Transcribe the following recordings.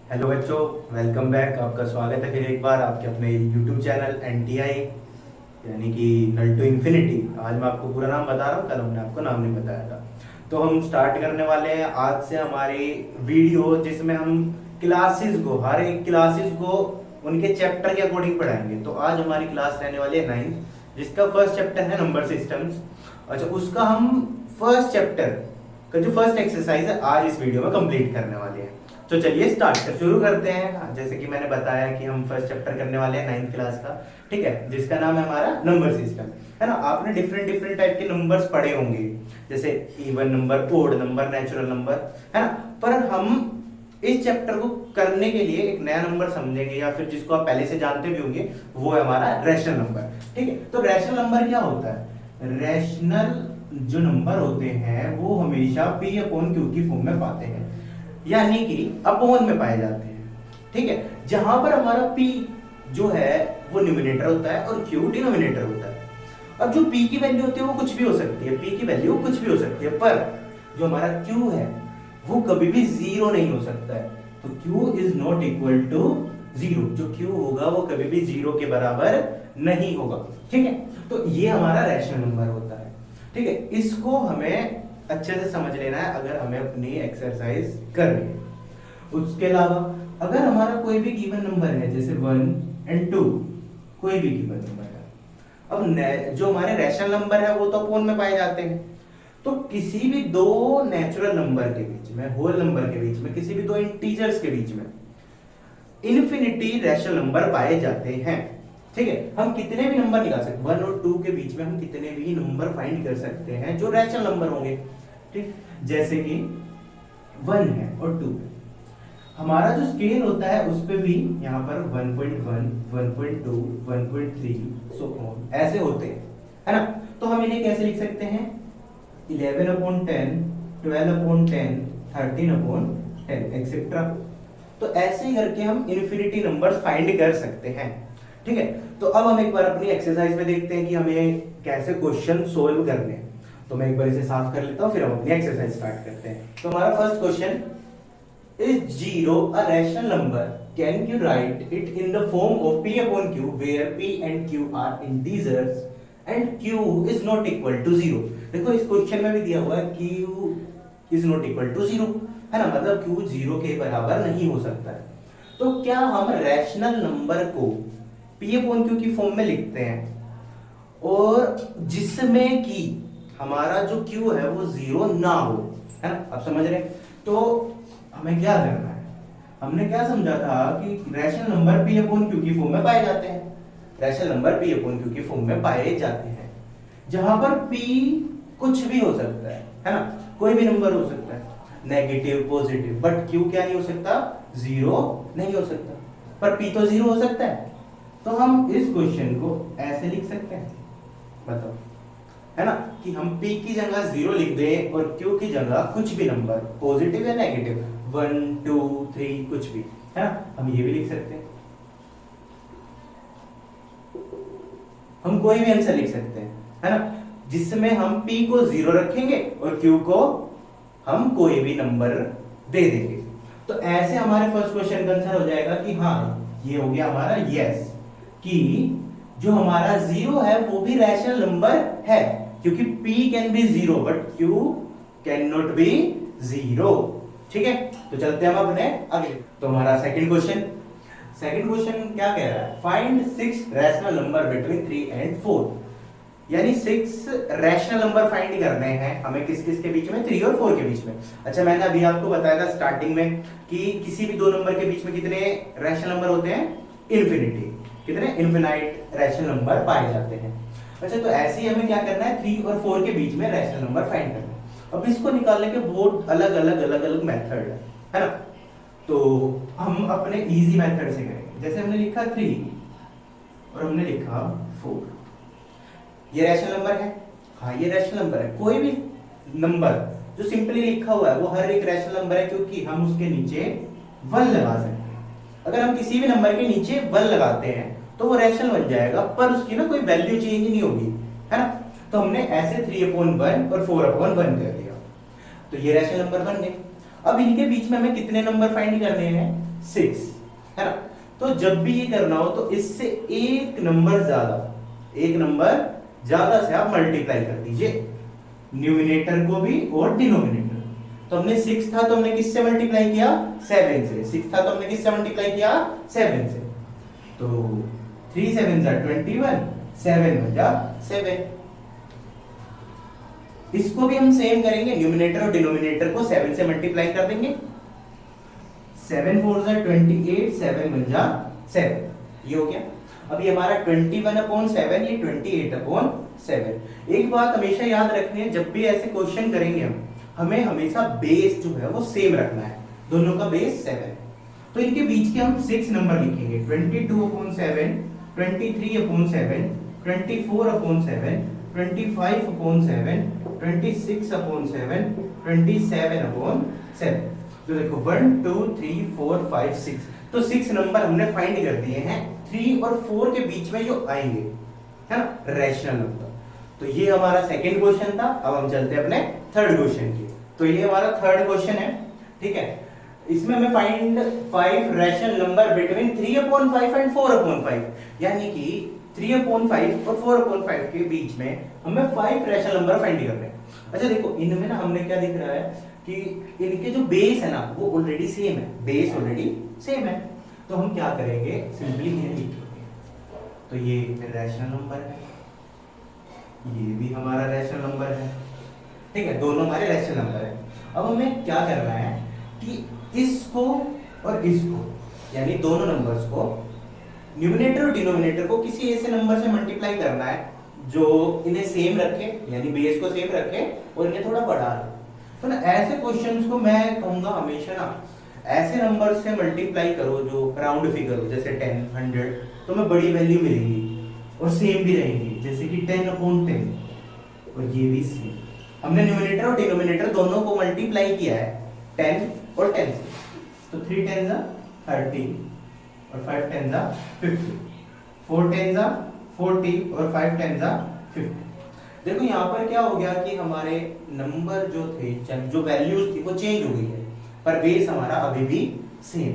Hello बच्चों, welcome back. आपका स्वागत है फिर एक बार आपके अपने यूट्यूब चैनल एनटीआई यानी कि नल टू इन्फिनिटी। आज मैं आपको पूरा नाम बता रहा हूँ, कल हमने आपको नाम नहीं बताया था। तो हम स्टार्ट करने वाले हैं आज से हमारी वीडियो, जिसमें हम क्लासेस को, हर एक क्लासेस को उनके चैप्टर के अकॉर्डिंग पढ़ाएंगे। तो आज हमारी क्लास रहने वाली है 9th, जिसका फर्स्ट चैप्टर है नंबर सिस्टम्स। अच्छा, उसका हम फर्स्ट चैप्टर का जो फर्स्ट एक्सरसाइज है आज इस वीडियो में कंप्लीट करने वाले हैं। तो चलिए शुरू करते हैं। जैसे कि मैंने बताया कि हम फर्स्ट चैप्टर करने वाले हैं 9th क्लास का, ठीक है, जिसका नाम है हमारा नंबर सिस्टम, है ना। आपने डिफरेंट डिफरेंट टाइप के नंबर्स पढ़े होंगे, जैसे even number, odd number, natural number, है ना। पर हम इस चैप्टर को करने के लिए एक नया नंबर समझेंगे, या फिर जिसको आप पहले से जानते भी होंगे, वो है हमारा रैशनल नंबर, ठीक है। तो रैशनल नंबर क्या होता है? रैशनल जो नंबर होते हैं वो हमेशा पी अपॉन क्यू की फॉर्म में पाते हैं, यानी कि अपॉन में पाए जाते हैं, ठीक है। जहां पर हमारा p जो है वो न्यूमरेटर होता है और q डिनोमिनेटर होता है। अब जो p की वैल्यू होती है वो कुछ भी हो सकती है, p की वैल्यू कुछ भी हो सकती है, पर जो हमारा q है वो कभी भी जीरो नहीं हो सकता है। तो q is not equal to zero. जो q होगा वो कभी भी जीरो के बराबर नहीं होगा, ठीक है। तो ये हमारा रैशनल नंबर होता है, ठीक है। इसको हमें अच्छे से समझ लेना है अगर हमें अपनी एक्सरसाइज करनी है। उसके अलावा अगर हमारा कोई भी गिवन नंबर है, जैसे 1 और 2, कोई भी गिवन नंबर है, अब जो हमारे रैशनल नंबर है वो तो अपॉन में पाए जाते हैं। तो किसी भी दो नेचुरल नंबर के बीच में, होल नंबर के बीच में, किसी भी दो इंटीजर्स के बीच में इन्फिनिटी रैशनल नंबर पाए जाते हैं, ठीक है। हम कितने भी नंबर निकाल सकते हैं, 1 और 2 के बीच में हम कितने भी नंबर फाइंड कर सकते हैं जो रैशनल नंबर होंगे, ठीक। जैसे कि 1 है और 2 है, हमारा जो स्केल होता है उस पे भी यहाँ पर 1.1, 1.2, 1.3 सो ऑन ऐसे होते हैं, है ना। तो हम इन्हें कैसे लिख सकते हैं? 11/10, 12/10, 13/10 एक्सेट्रा। तो ऐसे ही करके हम इन्फिनिटी नंबर फाइंड कर सकते हैं, ठीक है। तो अब हम एक बार अपनी एक्सरसाइज में देखते हैं कि हमें कैसे क्वेश्चन सोल्व करने हैं। तो मैं एक बार इसे साफ कर लेता हूं, फिर हम अपनी एक्सरसाइज स्टार्ट करते हैं। तो हमारा first question, is zero a rational number, can you write it in the form of p upon q where p and q are integers and q is not equal to zero. देखो इस question में भी दिया हुआ है q is not equal to zero, है ना, मतलब q जीरो के बराबर नहीं हो सकता है। तो क्या हम रैशनल नंबर को p अपॉन q की फॉर्म में लिखते हैं और जिसमें कि हमारा जो q है वो जीरो ना हो, है ना। आप समझ रहे हैं? तो हमें क्या करना है? हमने क्या समझा था कि rational number p upon q की फॉर्म में पाए जाते हैं। Rational number p upon q की फॉर्म में पाए जाते हैं जहां पर p कुछ भी हो सकता है ना, कोई भी नंबर हो सकता है, नेगेटिव, पॉजिटिव, बट q क्या नहीं हो सकता? जीरो नहीं हो सकता। पर p तो जीरो हो सकता है। तो हम इस क्वेश्चन को ऐसे लिख सकते हैं, बताओ, है ना, कि हम p की जगह जीरो लिख दें और q की जगह कुछ भी नंबर, पॉजिटिव या नेगेटिव, 1, 2, 3 कुछ भी, है ना। हम ये भी लिख सकते हैं, हम कोई भी आंसर लिख सकते हैं, है ना, जिसमें हम p को जीरो रखेंगे और q को हम कोई भी नंबर दे देंगे। तो ऐसे हमारे फर्स्ट क्वेश्चन का आंसर हो जाएगा कि हाँ, ये हो गया हमारा यस, कि जो हमारा जीरो है वो भी रैशनल नंबर है, क्योंकि p can be zero but q can not be zero, ठीक है। तो चलते हैं हम अपने आगे। तो हमारा सेकंड क्वेश्चन क्या कह रहा है? Find 6 rational number between 3 and 4, यानी 6 रैशनल नंबर फाइंड करने हैं हमें किस किस के बीच में? 3 और 4 के बीच में। अच्छा, मैंने अभी आपको बताया था स्टार्टिंग में कि किसी भी दो नंबर के बीच में कितने रैशनल नंबर होते हैं? इन्फिनिटी, कितने इनफिनाइट रैशनल नंबर पाए जाते हैं। अच्छा, तो ऐसे ही हमें क्या करना है? 3 और 4 के बीच में रैशनल नंबर फाइंड करना है। अब इसको निकालने के बहुत अलग अलग मेथड है ना। तो हम अपने इजी मेथड से करेंगे। जैसे हमने लिखा 3 और हमने लिखा 4, ये रैशनल नंबर है, हाँ ये रैशनल नंबर है। कोई भी नंबर जो सिंपली लिखा हुआ है वो हर एक रैशनल नंबर है, क्योंकि हम उसके नीचे 1 लगा सकते हैं। अगर हम किसी भी नंबर के नीचे 1 लगाते हैं तो वो रैशनल बन जाएगा, पर उसकी ना कोई वैल्यू चेंज नहीं होगी, है ना। तो हमने ऐसे 3/1 और 4/1 कर दिया, तो ये रैशनल नंबर बन गए। अब इनके बीच में हमें कितने नंबर फाइंड करने हैं? 6, है ना। तो जब भी ये करना हो तो इससे एक नंबर ज्यादा से आप मल्टीप्लाई कर दीजिए, न्यूमिनेटर को भी और डिनोमिनेटर। तो हमने 6 था तो हमने किससे मल्टीप्लाई किया? 7 से। 6 था तो हमने किससे मल्टीप्लाई किया? 7 से। तो 3 7 जा 21, 7 बजा 7। इसको भी हम सेम करेंगे, न्यूमिनेटर और डिनोमिनेटर को 7 से मल्टीप्लाई कर देंगे। 7 4 जा 28, 7 1 जा 7, ये हो गया। अब ये हमारा 21/7, ये 28/7। एक बात हमेशा याद रखनी है, जब भी ऐसे क्वेश्चन करेंगे हमें हमेशा बेस जो है वो सेम रखना है, दोनों का बेस 7। तो इनके बीच के हम 6 नंबर लिखेंगे, 22/7, 23/7, 24/7, 25/7, 26/7, 27/7। तो देखो 1 2 3 4 5 6, तो 6 नंबर हमने फाइंड कर दिए हैं 3 और 4 के बीच में जो आएंगे, है ना, रैशनल नंबर। तो ये हमारा सेकंड क्वेश्चन था। अब हम चलते हैं अपने थर्ड क्वेश्चन की। तो ये हमारा थर्ड क्वेश्चन है, ठीक है। इसमें हमें find 5 rational number between 3/5 and 4/5, यानी कि 3/5 और 4/5 के बीच में हमें 5 रैशनल नंबर फाइंड करने हैं। अच्छा देखो, इनमें ना हमने क्या दिख रहा है कि इनके जो बेस है ना वो ऑलरेडी सेम है, बेस ऑलरेडी सेम है। तो हम क्या करेंगे, सिंपली ये लिखेंगे। तो ये रैशनल नंबर है, ये भी हमारा रैशनल नंबर है, ठीक है, दोनों हमारे रैशनल नंबर है। अब हमें क्या करना है कि इसको और इसको, यानी दोनों नंबर्स को, न्यूमिनेटर और डिनोमिनेटर को किसी ऐसे नंबर से मल्टीप्लाई करना है जो इन्हें सेम रखे, यानी बेस को सेम रखे और इन्हें थोड़ा बढ़ा दे। तो ना ऐसे क्वेश्चंस को मैं कहूंगा हमेशा ना ऐसे नंबर से मल्टीप्लाई करो जो राउंड फिगर हो, जैसे 10 100, तो मैं बड़ी वैल्यू मिलेंगी और सेम भी रहेंगी, जैसे कि 10/10, और ये भी सेम। हमने न्यूमिनेटर और डिनोमिनेटर दोनों को मल्टीप्लाई किया है 10 और 10 से, तो 3 10 30 और 5 10 50, 4 10 40 और 5 10 50। देखो यहाँ पर क्या हो गया कि हमारे नंबर जो थे, जो वैल्यूज थी वो चेंज हो गई है, पर बेस हमारा अभी भी सेम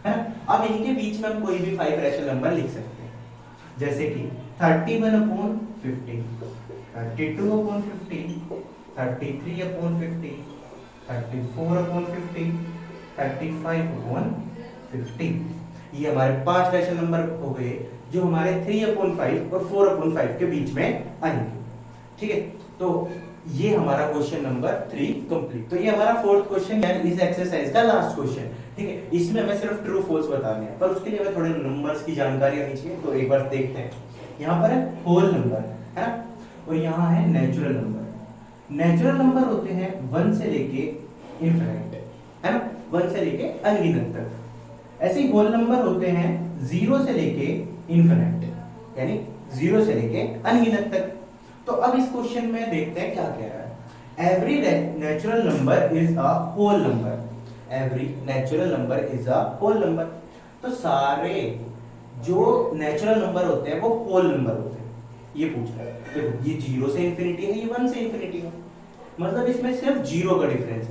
है। अब इनके बीच में हम कोई भी 5 रैशनल नंबर लिख सकते हैं, जैसे कि 31/50, 32/50, 33/50, 34/50, 35/50। ये हमारे 5 रैशनल नंबर हो गए जो हमारे 3/5 और 4/5 के बीच में आएंगे, ठीक है। तो ये हमारा क्वेश्चन नंबर 3 कंप्लीट। तो ये हमारा फोर्थ क्वेश्चन यानी इस एक्सरसाइज का लास्ट क्वेश्चन, ठीक है। इसमें हमें सिर्फ ट्रू फॉल्स बताने हैं, पर उसके लिए हमें थोड़े नंबर्स की जानकारी होनी चाहिए। तो एक बार देखते हैं, यहाँ पर है होल नंबर, है ना, और यहाँ है नेचुरल नंबर। नेचुरल नंबर होते हैं 1 से लेके इनफिनिट, है ना, 1 से लेके अनगिनत तक। ऐसे ही होल नंबर होते हैं 0 से लेके इनफिनिट, यानी 0 से लेके अनगिनत तक। तो अब इस क्वेश्चन में देखते हैं क्या कह रहा है। Every natural number is a whole number, every natural number is a whole number. तो सारे जो नेचुरल नंबर होते हैं वो होल नंबर होते हैं, ये पूछ रहा है। देखो ये 0 से इंफिनिटी है, ये 1 से इंफिनिटी है, मतलब इसमें सिर्फ 0 का डिफरेंस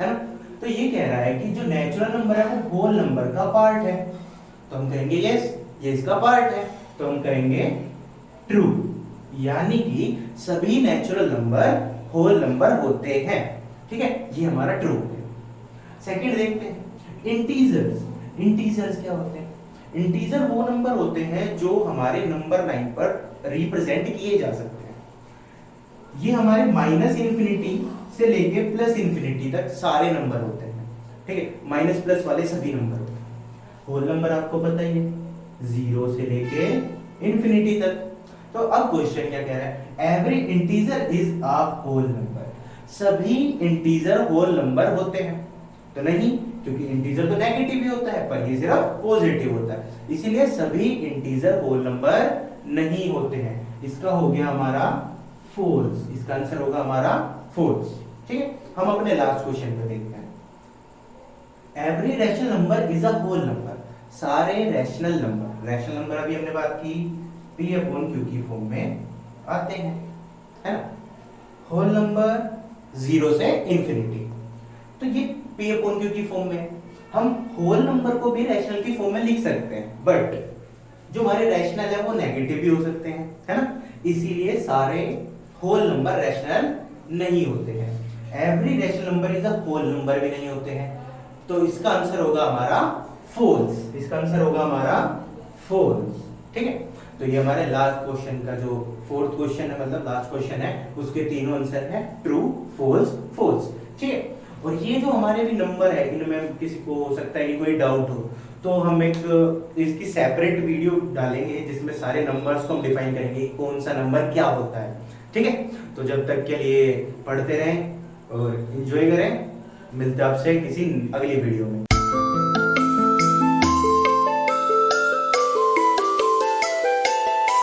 है ना। तो ये कह रहा है कि जो नेचुरल नंबर है वो होल नंबर का पार्ट है, तो हम कहेंगे यस, ये इसका पार्ट है, तो हम कहेंगे ट्रू, यानी कि सभी नेचुरल नंबर होल नंबर होते हैं, ठीक है, ये हमारा ट्रू है। सेकंड देखते हैं इंटीजर्स। इंटीजर्स क्या होते हैं? इंटीजर वो नंबर होते हैं जो हमारे नंबर लाइन पर रिप्रेजेंट किए जा सकते हैं। ये हमारे माइनस इंफिनिटी से लेके प्लस इंफिनिटी तक सारे नंबर होते हैं, ठीक है, माइनस प्लस वाले सभी नंबर होते हैं। होल नंबर आपको पता ही है, 0 से लेके इंफिनिटी तक। तो अब क्वेश्चन क्या कह रहा है, every integer is a whole number, सभी इंटीजर होल नंबर होते हैं? तो नहीं, क्योंकि इंटीजर तो नेगेटिव भी होता है, पर ये सिर्फ पॉजिटिव होता है, इसीलिए सभी इंटीजर होल नंबर नहीं होते हैं। इसका हो गया हमारा फॉल्स, इसका आंसर होगा हमारा फॉल्स, ठीक है। हम अपने लास्ट क्वेश्चन पे देखते हैं। Every rational number is a whole number, सारे रैशनल नंबर अभी हमने बात की P/Q की फॉर्म में आते हैं, है ना। होल नंबर 0 से इंफिनिटी, तो ये P/Q की फॉर्म में, हम होल नंबर को भी रैशनल की फॉर्म में लिख सकते हैं, बट जो हमारे रैशनल है वो नेगेटिव भी हो सकते हैं, है ना, इसीलिए सारे होल नंबर रैशनल नहीं होते हैं। Every rational number is a whole number भी नहीं होते हैं, तो इसका आंसर होगा हमारा फॉल्स, इसका आंसर होगा हमारा फॉल्स। ठीक है, तो ये हमारे लास्ट क्वेश्चन का जो फोर्थ क्वेश्चन है, मतलब लास्ट क्वेश्चन है, उसके तीनों आंसर है ट्रू, फॉल्स, फॉल्स। ठीक है, और ये जो हमारे भी नंबर है, इनमें किसी को हो सकता है कि कोई डाउट हो, तो हम एक इसकी सेपरेट वीडियो डालेंगे जिसमें सारे नंबर्स को हम डिफाइन करेंगे कौन सा नंबर क्या होता है। ठीक है, तो जब तक के लिए पढ़ते रहें और एंजॉय करें, मिलते हैं आपसे किसी अगली वीडियो में।